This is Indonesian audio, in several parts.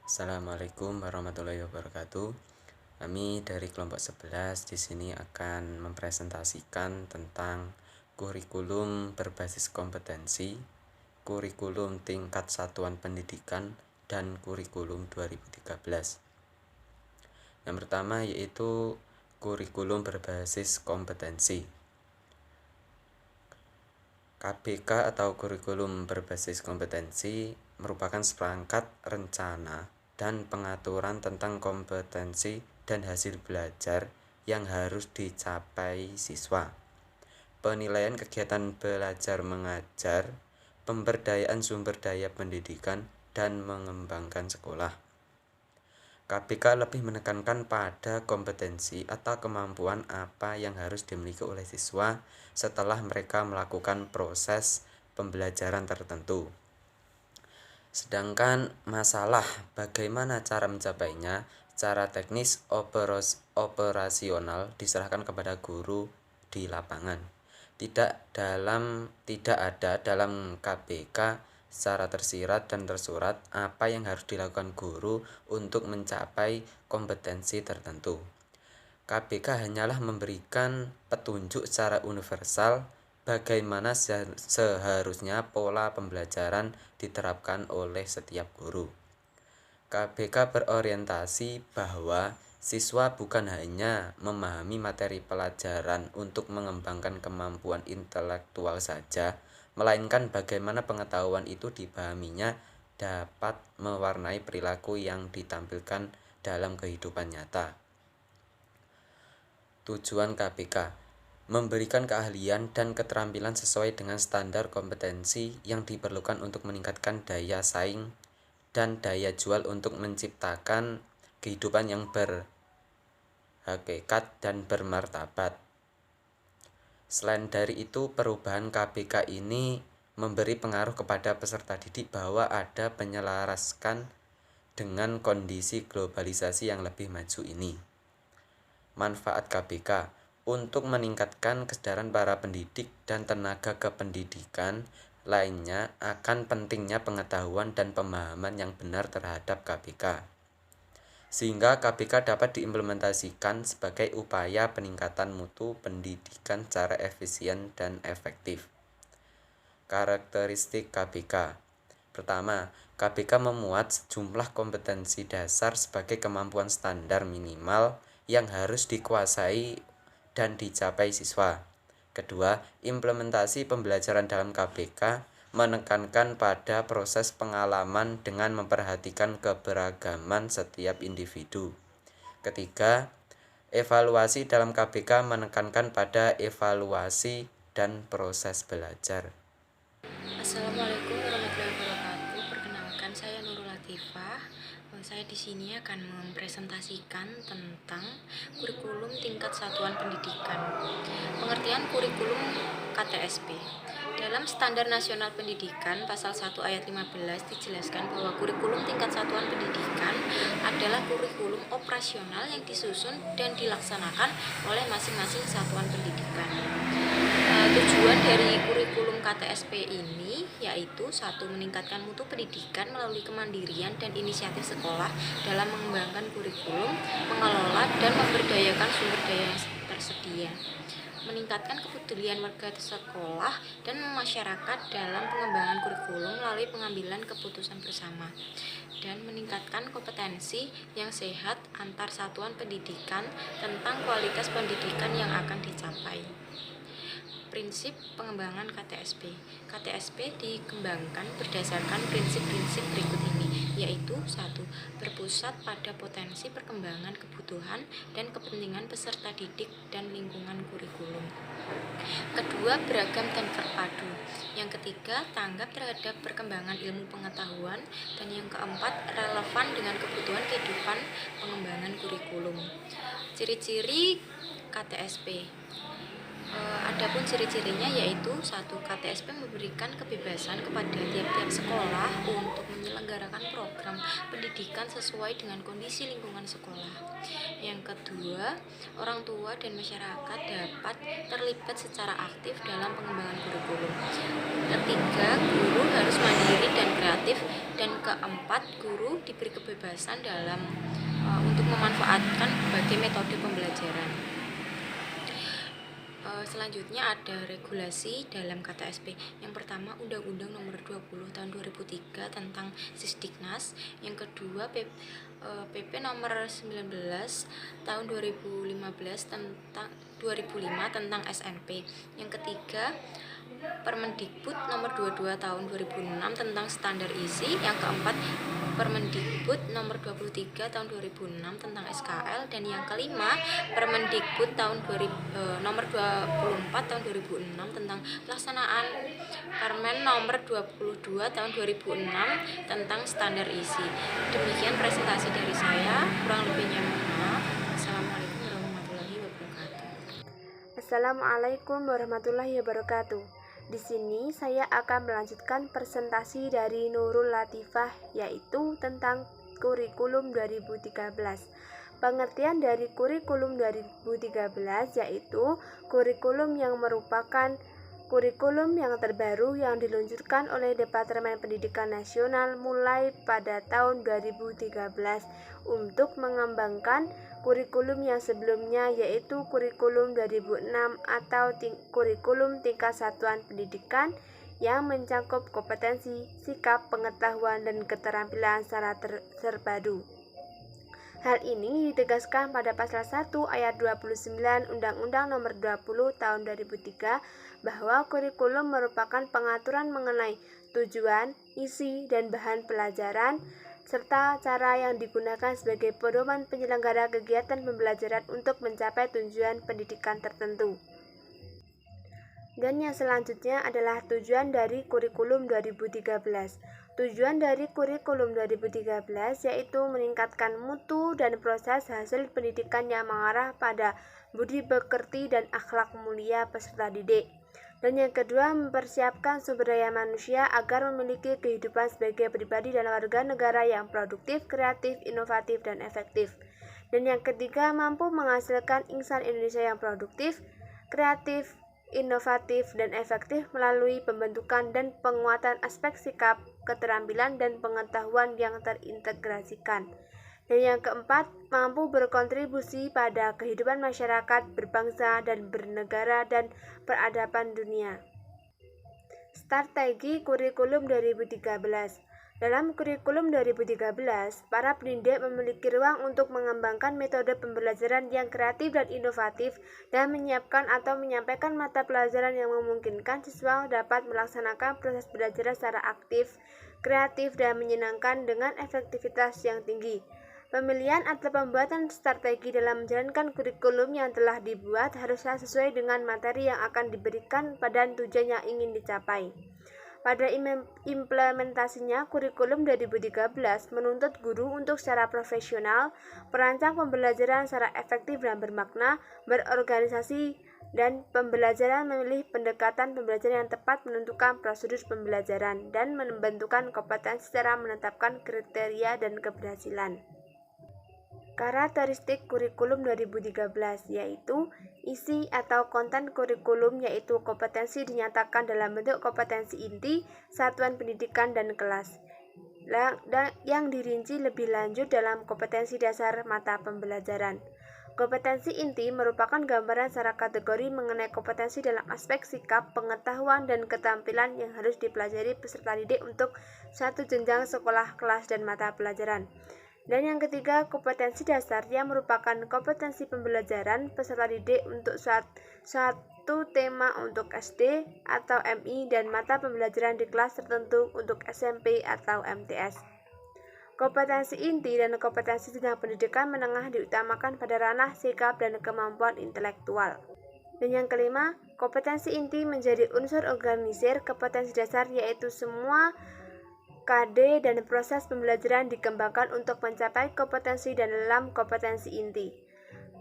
Assalamualaikum warahmatullahi wabarakatuh. Kami dari kelompok 11 di sini akan mempresentasikan tentang kurikulum berbasis kompetensi, kurikulum tingkat satuan pendidikan, dan kurikulum 2013. Yang pertama yaitu kurikulum berbasis kompetensi. KBK atau kurikulum berbasis kompetensi merupakan seperangkat rencana dan pengaturan tentang kompetensi dan hasil belajar yang harus dicapai siswa. Penilaian kegiatan belajar mengajar, pemberdayaan sumber daya pendidikan, dan mengembangkan sekolah. KBK lebih menekankan pada kompetensi atau kemampuan apa yang harus dimiliki oleh siswa setelah mereka melakukan proses pembelajaran tertentu. Sedangkan masalah bagaimana cara mencapainya, secara teknis operasional diserahkan kepada guru di lapangan. Tidak ada dalam KBK secara tersirat dan tersurat apa yang harus dilakukan guru untuk mencapai kompetensi tertentu. KBK hanyalah memberikan petunjuk secara universal bagaimana seharusnya pola pembelajaran diterapkan oleh setiap guru. KBK berorientasi bahwa siswa bukan hanya memahami materi pelajaran untuk mengembangkan kemampuan intelektual saja, melainkan bagaimana pengetahuan itu dipahaminya dapat mewarnai perilaku yang ditampilkan dalam kehidupan nyata. Tujuan KBK memberikan keahlian dan keterampilan sesuai dengan standar kompetensi yang diperlukan untuk meningkatkan daya saing dan daya jual untuk menciptakan kehidupan yang berhakikat dan bermartabat. Selain dari itu, perubahan KBK ini memberi pengaruh kepada peserta didik bahwa ada penyelaraskan dengan kondisi globalisasi yang lebih maju ini. Manfaat KBK untuk meningkatkan kesadaran para pendidik dan tenaga kependidikan lainnya akan pentingnya pengetahuan dan pemahaman yang benar terhadap KBK, sehingga KBK dapat diimplementasikan sebagai upaya peningkatan mutu pendidikan secara efisien dan efektif. Karakteristik KBK. Pertama, KBK memuat sejumlah kompetensi dasar sebagai kemampuan standar minimal yang harus dikuasai dan dicapai siswa. Kedua, implementasi pembelajaran dalam KBK menekankan pada proses pengalaman dengan memperhatikan keberagaman setiap individu. Ketiga, evaluasi dalam KBK menekankan pada evaluasi dan proses belajar. Assalamualaikum warahmatullahi wabarakatuh. Perkenalkan, saya Nurul Latifah. Saya di sini akan mempresentasikan tentang kurikulum tingkat satuan pendidikan. Pengertian kurikulum KTSP. Dalam Standar Nasional Pendidikan Pasal 1 Ayat 15 dijelaskan bahwa kurikulum tingkat satuan pendidikan adalah kurikulum operasional yang disusun dan dilaksanakan oleh masing-masing satuan pendidikan. Tujuan dari kurikulum KTSP ini yaitu satu, meningkatkan mutu pendidikan melalui kemandirian dan inisiatif sekolah dalam mengembangkan kurikulum, mengelola dan memberdayakan sumber daya yang tersedia, meningkatkan kepedulian warga sekolah dan masyarakat dalam pengembangan kurikulum melalui pengambilan keputusan bersama, dan meningkatkan kompetensi yang sehat antar satuan pendidikan tentang kualitas pendidikan yang akan dicapai. Prinsip pengembangan KTSP. KTSP dikembangkan berdasarkan prinsip-prinsip berikut ini, yaitu 1. Berpusat pada potensi perkembangan kebutuhan dan kepentingan peserta didik dan lingkungan kurikulum. Kedua, beragam dan terpadu. Yang ketiga, tanggap terhadap perkembangan ilmu pengetahuan. Dan yang keempat, relevan dengan kebutuhan kehidupan pengembangan kurikulum. Ciri-ciri KTSP. Adapun ciri-cirinya yaitu 1. KTSP memberikan kebebasan kepada tiap-tiap sekolah untuk menyelenggarakan program pendidikan sesuai dengan kondisi lingkungan sekolah. Yang kedua, orang tua dan masyarakat dapat terlibat secara aktif dalam pengembangan kurikulum. Ketiga, guru harus mandiri dan kreatif dan Dan keempat, guru diberi kebebasan dalam untuk memanfaatkan berbagai metode pembelajaran. Selanjutnya ada regulasi dalam KTSP. Yang pertama, Undang-Undang Nomor 20 Tahun 2003 tentang Sisdiknas. Yang kedua, PP Nomor 19 Tahun 2005 tentang SMP. Yang ketiga, Permendikbud Nomor 22 Tahun 2006 tentang standar isi. Yang keempat, Permendikbud Nomor 23 Tahun 2006 tentang SKL. Dan yang kelima, Permendikbud Nomor 24 Tahun 2006 tentang pelaksanaan Permen Nomor 22 Tahun 2006 tentang standar isi. Demikian presentasi dari saya, kurang lebihnya mohon maaf. Assalamualaikum warahmatullahi wabarakatuh. Assalamualaikum warahmatullahi wabarakatuh. Di sini saya akan melanjutkan presentasi dari Nurul Latifah, yaitu tentang kurikulum 2013. Pengertian dari kurikulum 2013 yaitu kurikulum yang merupakan kurikulum yang terbaru yang diluncurkan oleh Departemen Pendidikan Nasional mulai pada tahun 2013 untuk mengembangkan kurikulum yang sebelumnya, yaitu kurikulum 2006 atau kurikulum tingkat satuan pendidikan yang mencakup kompetensi, sikap, pengetahuan, dan keterampilan secara terpadu. Hal ini ditegaskan pada pasal 1 ayat 29 Undang-Undang Nomor 20 Tahun 2003 bahwa kurikulum merupakan pengaturan mengenai tujuan, isi, dan bahan pelajaran serta cara yang digunakan sebagai pedoman penyelenggara kegiatan pembelajaran untuk mencapai tujuan pendidikan tertentu. Dan yang selanjutnya adalah tujuan dari kurikulum 2013. Tujuan dari kurikulum 2013 yaitu meningkatkan mutu dan proses hasil pendidikan yang mengarah pada budi pekerti dan akhlak mulia peserta didik. Dan yang kedua, mempersiapkan sumber daya manusia agar memiliki kehidupan sebagai pribadi dan warga negara yang produktif, kreatif, inovatif, dan efektif. Dan yang ketiga, mampu menghasilkan insan Indonesia yang produktif, kreatif, inovatif, dan efektif melalui pembentukan dan penguatan aspek sikap, keterampilan, dan pengetahuan yang terintegrasikan. Dan yang keempat, mampu berkontribusi pada kehidupan masyarakat, berbangsa, dan bernegara, dan peradaban dunia. Strategi kurikulum 2013. Dalam kurikulum 2013, para pendidik memiliki ruang untuk mengembangkan metode pembelajaran yang kreatif dan inovatif dan menyiapkan atau menyampaikan mata pelajaran yang memungkinkan siswa dapat melaksanakan proses belajar secara aktif, kreatif, dan menyenangkan dengan efektivitas yang tinggi. Pemilihan atau pembuatan strategi dalam menjalankan kurikulum yang telah dibuat haruslah sesuai dengan materi yang akan diberikan dan tujuan yang ingin dicapai. Pada implementasinya, kurikulum 2013 menuntut guru untuk secara profesional merancang pembelajaran secara efektif dan bermakna, berorganisasi, dan pembelajaran memilih pendekatan pembelajaran yang tepat, menentukan prosedur pembelajaran, dan membentukkan kompetensi secara menetapkan kriteria dan keberhasilan. Karakteristik kurikulum 2013 yaitu isi atau konten kurikulum yaitu kompetensi dinyatakan dalam bentuk kompetensi inti, satuan pendidikan, dan kelas yang dirinci lebih lanjut dalam kompetensi dasar mata pembelajaran. Kompetensi inti merupakan gambaran secara kategori mengenai kompetensi dalam aspek sikap, pengetahuan, dan keterampilan yang harus dipelajari peserta didik untuk satu jenjang sekolah, kelas, dan mata pelajaran. Dan yang ketiga, kompetensi dasar yang merupakan kompetensi pembelajaran peserta didik untuk suatu tema untuk SD atau MI dan mata pembelajaran di kelas tertentu untuk SMP atau MTS. Kompetensi inti dan kompetensi jenjang pendidikan menengah diutamakan pada ranah sikap dan kemampuan intelektual. Dan yang kelima, kompetensi inti menjadi unsur organisir kompetensi dasar yaitu semua KD dan proses pembelajaran dikembangkan untuk mencapai kompetensi dan dalam kompetensi inti.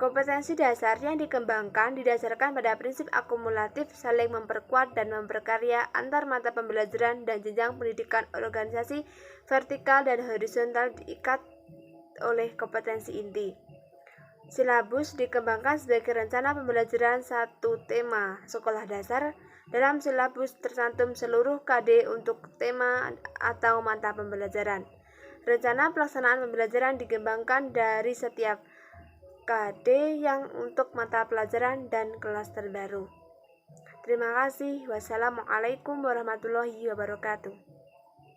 Kompetensi dasar yang dikembangkan didasarkan pada prinsip akumulatif saling memperkuat dan memperkarya antar mata pembelajaran dan jenjang pendidikan organisasi vertikal dan horizontal diikat oleh kompetensi inti. Silabus dikembangkan sebagai rencana pembelajaran satu tema sekolah dasar Dalam silabus tercantum seluruh KD untuk tema atau mata pembelajaran. Rencana pelaksanaan pembelajaran dikembangkan dari setiap KD yang untuk mata pelajaran dan kelas terbaru. Terima kasih. Wassalamualaikum warahmatullahi wabarakatuh.